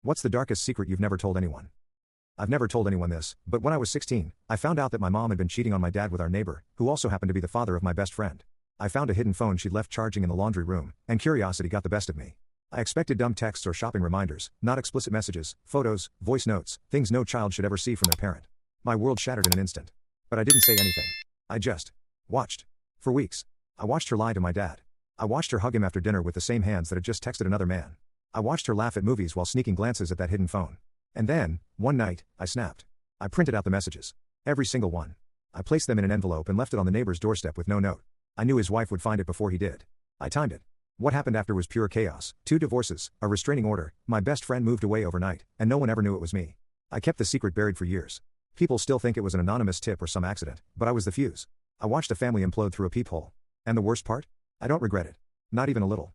What's the darkest secret you've never told anyone? I've never told anyone this, but when I was 16, I found out that my mom had been cheating on my dad with our neighbor, who also happened to be the father of my best friend. I found a hidden phone she'd left charging in the laundry room, and curiosity got the best of me. I expected dumb texts or shopping reminders, not explicit messages, photos, voice notes, things no child should ever see from their parent. My world shattered in an instant. But I didn't say anything. I just watched. For weeks. I watched her lie to my dad. I watched her hug him after dinner with the same hands that had just texted another man. I watched her laugh at movies while sneaking glances at that hidden phone. And then, one night, I snapped. I printed out the messages. Every single one. I placed them in an envelope and left it on the neighbor's doorstep with no note. I knew his wife would find it before he did. I timed it. What happened after was pure chaos. 2 divorces, a restraining order, my best friend moved away overnight, and no one ever knew it was me. I kept the secret buried for years. People still think it was an anonymous tip or some accident, but I was the fuse. I watched a family implode through a peephole. And the worst part? I don't regret it. Not even a little.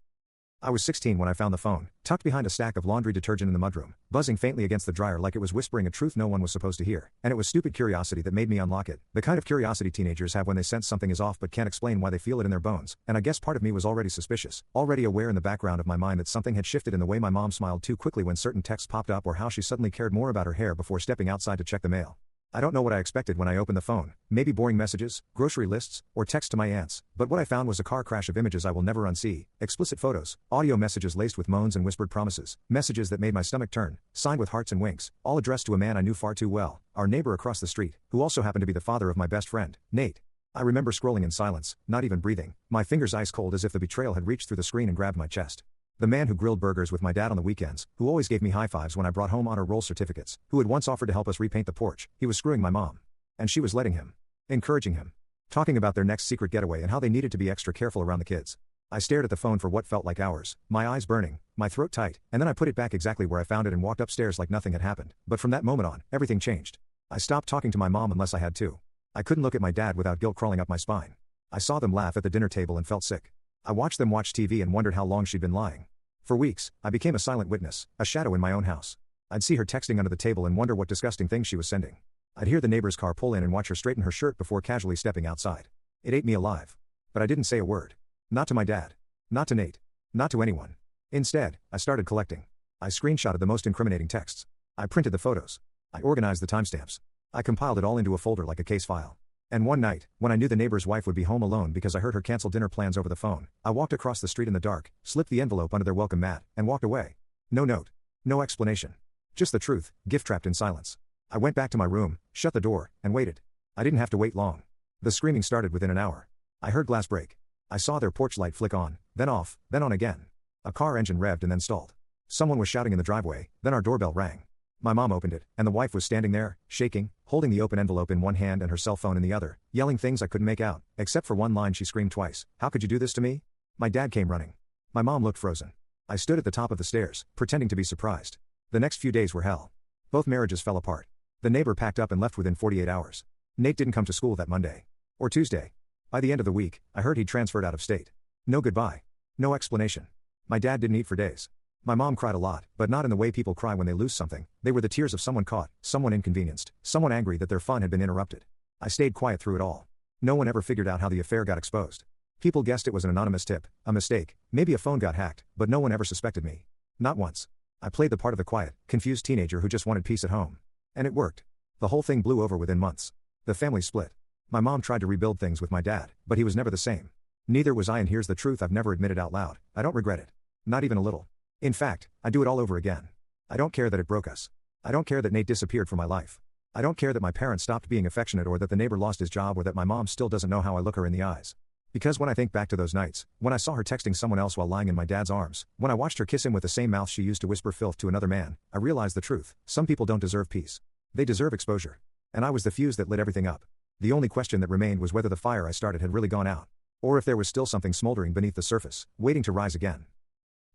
I was 16 when I found the phone, tucked behind a stack of laundry detergent in the mudroom, buzzing faintly against the dryer like it was whispering a truth no one was supposed to hear, and it was stupid curiosity that made me unlock it, the kind of curiosity teenagers have when they sense something is off but can't explain why they feel it in their bones, and I guess part of me was already suspicious, already aware in the background of my mind that something had shifted in the way my mom smiled too quickly when certain texts popped up or how she suddenly cared more about her hair before stepping outside to check the mail. I don't know what I expected when I opened the phone, maybe boring messages, grocery lists, or text to my aunts, but what I found was a car crash of images I will never unsee, explicit photos, audio messages laced with moans and whispered promises, messages that made my stomach turn, signed with hearts and winks, all addressed to a man I knew far too well, our neighbor across the street, who also happened to be the father of my best friend, Nate. I remember scrolling in silence, not even breathing, my fingers ice cold as if the betrayal had reached through the screen and grabbed my chest. The man who grilled burgers with my dad on the weekends, who always gave me high fives when I brought home honor roll certificates, who had once offered to help us repaint the porch, he was screwing my mom. And she was letting him. Encouraging him. Talking about their next secret getaway and how they needed to be extra careful around the kids. I stared at the phone for what felt like hours, my eyes burning, my throat tight, and then I put it back exactly where I found it and walked upstairs like nothing had happened. But from that moment on, everything changed. I stopped talking to my mom unless I had to. I couldn't look at my dad without guilt crawling up my spine. I saw them laugh at the dinner table and felt sick. I watched them watch TV and wondered how long she'd been lying. For weeks, I became a silent witness, a shadow in my own house. I'd see her texting under the table and wonder what disgusting things she was sending. I'd hear the neighbor's car pull in and watch her straighten her shirt before casually stepping outside. It ate me alive. But I didn't say a word. Not to my dad. Not to Nate. Not to anyone. Instead, I started collecting. I screenshotted the most incriminating texts. I printed the photos. I organized the timestamps. I compiled it all into a folder like a case file. And one night, when I knew the neighbor's wife would be home alone because I heard her cancel dinner plans over the phone, I walked across the street in the dark, slipped the envelope under their welcome mat, and walked away. No note. No explanation. Just the truth, gift-trapped in silence. I went back to my room, shut the door, and waited. I didn't have to wait long. The screaming started within an hour. I heard glass break. I saw their porch light flick on, then off, then on again. A car engine revved and then stalled. Someone was shouting in the driveway, then our doorbell rang. My mom opened it, and the wife was standing there, shaking, holding the open envelope in one hand and her cell phone in the other, yelling things I couldn't make out, except for one line she screamed twice. "How could you do this to me?" My dad came running. My mom looked frozen. I stood at the top of the stairs, pretending to be surprised. The next few days were hell. Both marriages fell apart. The neighbor packed up and left within 48 hours. Nate didn't come to school that Monday. Or Tuesday. By the end of the week, I heard he'd transferred out of state. No goodbye. No explanation. My dad didn't eat for days. My mom cried a lot, but not in the way people cry when they lose something. They were the tears of someone caught, someone inconvenienced, someone angry that their fun had been interrupted. I stayed quiet through it all. No one ever figured out how the affair got exposed. People guessed it was an anonymous tip, a mistake, maybe a phone got hacked, but no one ever suspected me. Not once. I played the part of the quiet, confused teenager who just wanted peace at home. And it worked. The whole thing blew over within months. The family split. My mom tried to rebuild things with my dad, but he was never the same. Neither was I, and here's the truth I've never admitted out loud. I don't regret it. Not even a little. In fact, I do it all over again. I don't care that it broke us. I don't care that Nate disappeared from my life. I don't care that my parents stopped being affectionate or that the neighbor lost his job or that my mom still doesn't know how I look her in the eyes. Because when I think back to those nights, when I saw her texting someone else while lying in my dad's arms, when I watched her kiss him with the same mouth she used to whisper filth to another man, I realized the truth. Some people don't deserve peace. They deserve exposure. And I was the fuse that lit everything up. The only question that remained was whether the fire I started had really gone out. Or if there was still something smoldering beneath the surface, waiting to rise again.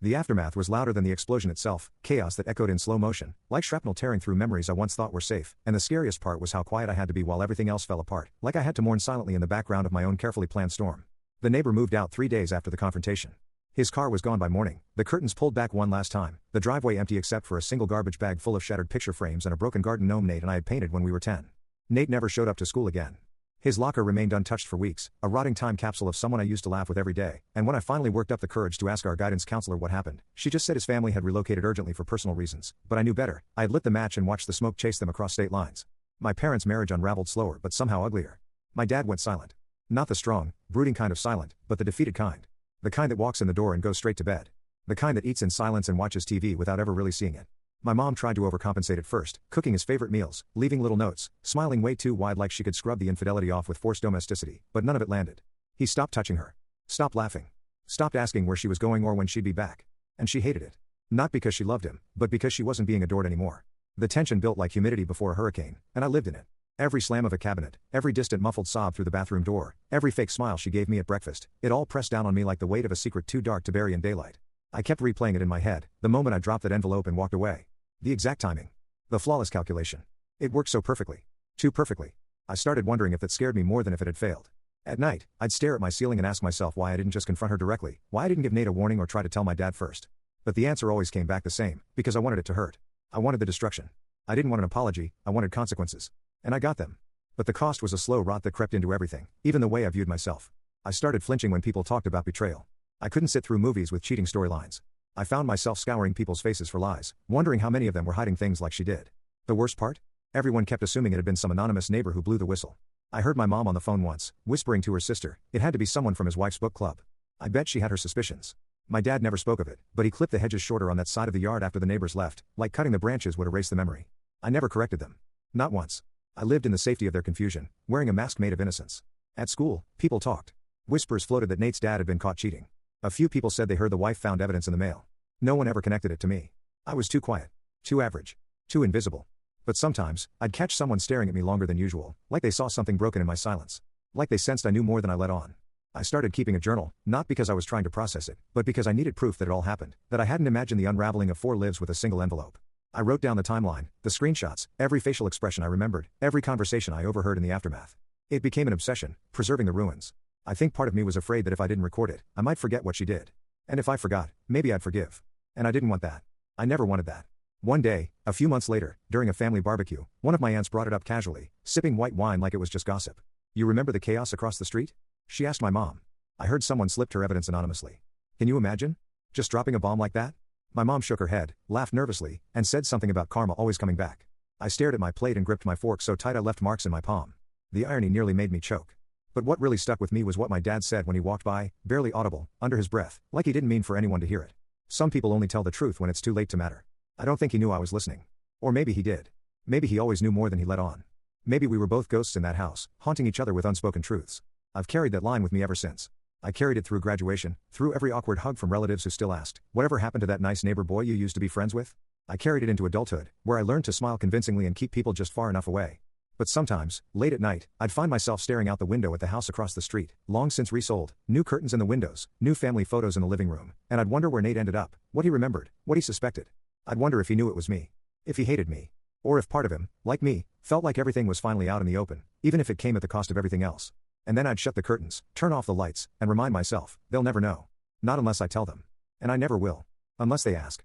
The aftermath was louder than the explosion itself, chaos that echoed in slow motion, like shrapnel tearing through memories I once thought were safe, and the scariest part was how quiet I had to be while everything else fell apart, like I had to mourn silently in the background of my own carefully planned storm. The neighbor moved out 3 days after the confrontation. His car was gone by morning, the curtains pulled back one last time, the driveway empty except for a single garbage bag full of shattered picture frames and a broken garden gnome Nate and I had painted when we were 10. Nate never showed up to school again. His locker remained untouched for weeks, a rotting time capsule of someone I used to laugh with every day, and when I finally worked up the courage to ask our guidance counselor what happened, she just said his family had relocated urgently for personal reasons, but I knew better. I had lit the match and watched the smoke chase them across state lines. My parents' marriage unraveled slower but somehow uglier. My dad went silent. Not the strong, brooding kind of silent, but the defeated kind. The kind that walks in the door and goes straight to bed. The kind that eats in silence and watches TV without ever really seeing it. My mom tried to overcompensate at first, cooking his favorite meals, leaving little notes, smiling way too wide like she could scrub the infidelity off with forced domesticity, but none of it landed. He stopped touching her. Stopped laughing. Stopped asking where she was going or when she'd be back. And she hated it. Not because she loved him, but because she wasn't being adored anymore. The tension built like humidity before a hurricane, and I lived in it. Every slam of a cabinet, every distant muffled sob through the bathroom door, every fake smile she gave me at breakfast, it all pressed down on me like the weight of a secret too dark to bury in daylight. I kept replaying it in my head, the moment I dropped that envelope and walked away. The exact timing. The flawless calculation. It worked so perfectly. Too perfectly. I started wondering if that scared me more than if it had failed. At night, I'd stare at my ceiling and ask myself why I didn't just confront her directly, why I didn't give Nate a warning or try to tell my dad first. But the answer always came back the same, because I wanted it to hurt. I wanted the destruction. I didn't want an apology, I wanted consequences. And I got them. But the cost was a slow rot that crept into everything, even the way I viewed myself. I started flinching when people talked about betrayal. I couldn't sit through movies with cheating storylines. I found myself scouring people's faces for lies, wondering how many of them were hiding things like she did. The worst part? Everyone kept assuming it had been some anonymous neighbor who blew the whistle. I heard my mom on the phone once, whispering to her sister, it had to be someone from his wife's book club. I bet she had her suspicions. My dad never spoke of it, but he clipped the hedges shorter on that side of the yard after the neighbors left, like cutting the branches would erase the memory. I never corrected them. Not once. I lived in the safety of their confusion, wearing a mask made of innocence. At school, people talked. Whispers floated that Nate's dad had been caught cheating. A few people said they heard the wife found evidence in the mail. No one ever connected it to me. I was too quiet. Too average. Too invisible. But sometimes, I'd catch someone staring at me longer than usual, like they saw something broken in my silence. Like they sensed I knew more than I let on. I started keeping a journal, not because I was trying to process it, but because I needed proof that it all happened, that I hadn't imagined the unraveling of 4 lives with a single envelope. I wrote down the timeline, the screenshots, every facial expression I remembered, every conversation I overheard in the aftermath. It became an obsession, preserving the ruins. I think part of me was afraid that if I didn't record it, I might forget what she did. And if I forgot, maybe I'd forgive. And I didn't want that. I never wanted that. One day, a few months later, during a family barbecue, one of my aunts brought it up casually, sipping white wine like it was just gossip. You remember the chaos across the street? She asked my mom. I heard someone slipped her evidence anonymously. Can you imagine? Just dropping a bomb like that? My mom shook her head, laughed nervously, and said something about karma always coming back. I stared at my plate and gripped my fork so tight I left marks in my palm. The irony nearly made me choke. But what really stuck with me was what my dad said when he walked by, barely audible, under his breath, like he didn't mean for anyone to hear it. Some people only tell the truth when it's too late to matter. I don't think he knew I was listening. Or maybe he did. Maybe he always knew more than he let on. Maybe we were both ghosts in that house, haunting each other with unspoken truths. I've carried that line with me ever since. I carried it through graduation, through every awkward hug from relatives who still asked, whatever happened to that nice neighbor boy you used to be friends with? I carried it into adulthood, where I learned to smile convincingly and keep people just far enough away. But sometimes, late at night, I'd find myself staring out the window at the house across the street, long since resold, new curtains in the windows, new family photos in the living room, and I'd wonder where Nate ended up, what he remembered, what he suspected. I'd wonder if he knew it was me. If he hated me. Or if part of him, like me, felt like everything was finally out in the open, even if it came at the cost of everything else. And then I'd shut the curtains, turn off the lights, and remind myself, they'll never know. Not unless I tell them. And I never will. Unless they ask.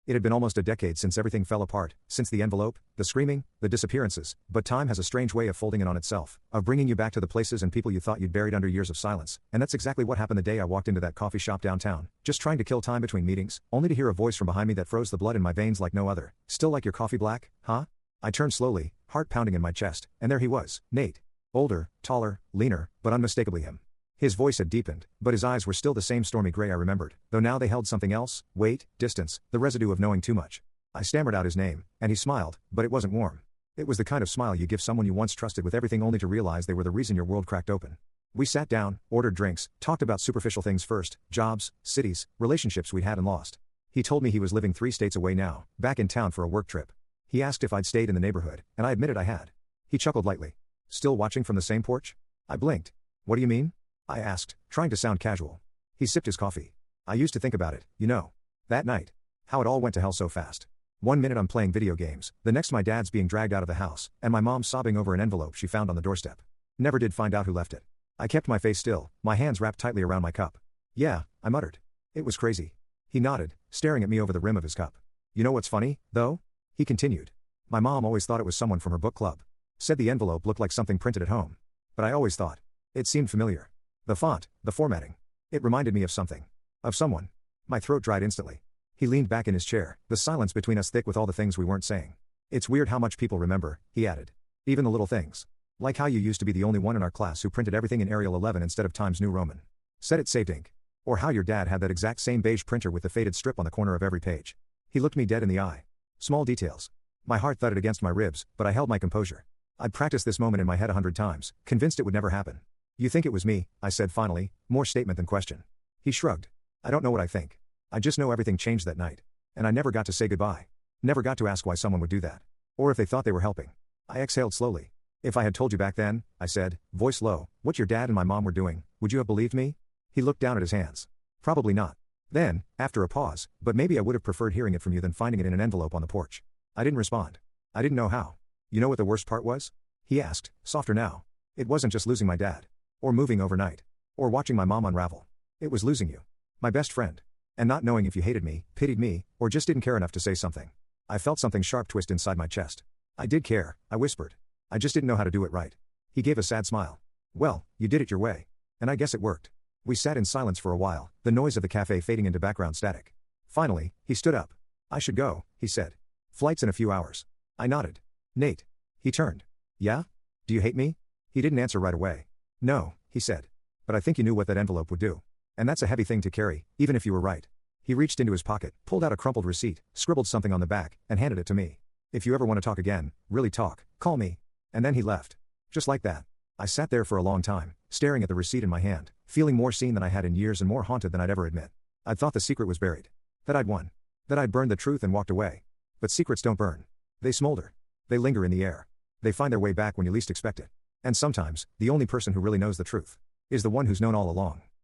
It had been almost a decade since everything fell apart, since the envelope, the screaming, the disappearances, but time has a strange way of folding in on itself, of bringing you back to the places and people you thought you'd buried under years of silence, and that's exactly what happened the day I walked into that coffee shop downtown, just trying to kill time between meetings, only to hear a voice from behind me that froze the blood in my veins like no other. Still like your coffee black, huh? I turned slowly, heart pounding in my chest, and there he was, Nate. Older, taller, leaner, but unmistakably him. His voice had deepened, but his eyes were still the same stormy gray I remembered, though now they held something else, weight, distance, the residue of knowing too much. I stammered out his name, and he smiled, but it wasn't warm. It was the kind of smile you give someone you once trusted with everything only to realize they were the reason your world cracked open. We sat down, ordered drinks, talked about superficial things first, jobs, cities, relationships we'd had and lost. He told me he was living 3 states away now, back in town for a work trip. He asked if I'd stayed in the neighborhood, and I admitted I had. He chuckled lightly. Still watching from the same porch? I blinked. What do you mean? I asked, trying to sound casual. He sipped his coffee. I used to think about it, you know. That night. How it all went to hell so fast. 1 minute I'm playing video games, the next my dad's being dragged out of the house, and my mom sobbing over an envelope she found on the doorstep. Never did find out who left it. I kept my face still, my hands wrapped tightly around my cup. Yeah, I muttered. It was crazy. He nodded, staring at me over the rim of his cup. You know what's funny, though? He continued. My mom always thought it was someone from her book club. Said the envelope looked like something printed at home. But I always thought. It seemed familiar. The font, the formatting. It reminded me of something. Of someone. My throat dried instantly. He leaned back in his chair, the silence between us thick with all the things we weren't saying. It's weird how much people remember, he added. Even the little things. Like how you used to be the only one in our class who printed everything in Arial 11 instead of Times New Roman. Said it saved ink. Or how your dad had that exact same beige printer with the faded strip on the corner of every page. He looked me dead in the eye. Small details. My heart thudded against my ribs, but I held my composure. I'd practiced this moment in my head 100 times, convinced it would never happen. You think it was me, I said finally, more statement than question. He shrugged. I don't know what I think. I just know everything changed that night. And I never got to say goodbye. Never got to ask why someone would do that. Or if they thought they were helping. I exhaled slowly. If I had told you back then, I said, voice low, what your dad and my mom were doing, would you have believed me? He looked down at his hands. Probably not. Then, after a pause, but maybe I would have preferred hearing it from you than finding it in an envelope on the porch. I didn't respond. I didn't know how. You know what the worst part was? He asked, softer now. It wasn't just losing my dad. Or moving overnight. Or watching my mom unravel. It was losing you. My best friend. And not knowing if you hated me, pitied me, or just didn't care enough to say something. I felt something sharp twist inside my chest. I did care, I whispered. I just didn't know how to do it right. He gave a sad smile. Well, you did it your way. And I guess it worked. We sat in silence for a while, the noise of the cafe fading into background static. Finally, he stood up. I should go, he said. Flight's in a few hours. I nodded. Nate. He turned. Yeah? Do you hate me? He didn't answer right away. No, he said. But I think you knew what that envelope would do. And that's a heavy thing to carry, even if you were right. He reached into his pocket, pulled out a crumpled receipt, scribbled something on the back, and handed it to me. If you ever want to talk again, really talk, call me. And then he left. Just like that. I sat there for a long time, staring at the receipt in my hand, feeling more seen than I had in years and more haunted than I'd ever admit. I'd thought the secret was buried. That I'd won. That I'd burned the truth and walked away. But secrets don't burn. They smolder. They linger in the air. They find their way back when you least expect it. And sometimes, the only person who really knows the truth is the one who's known all along.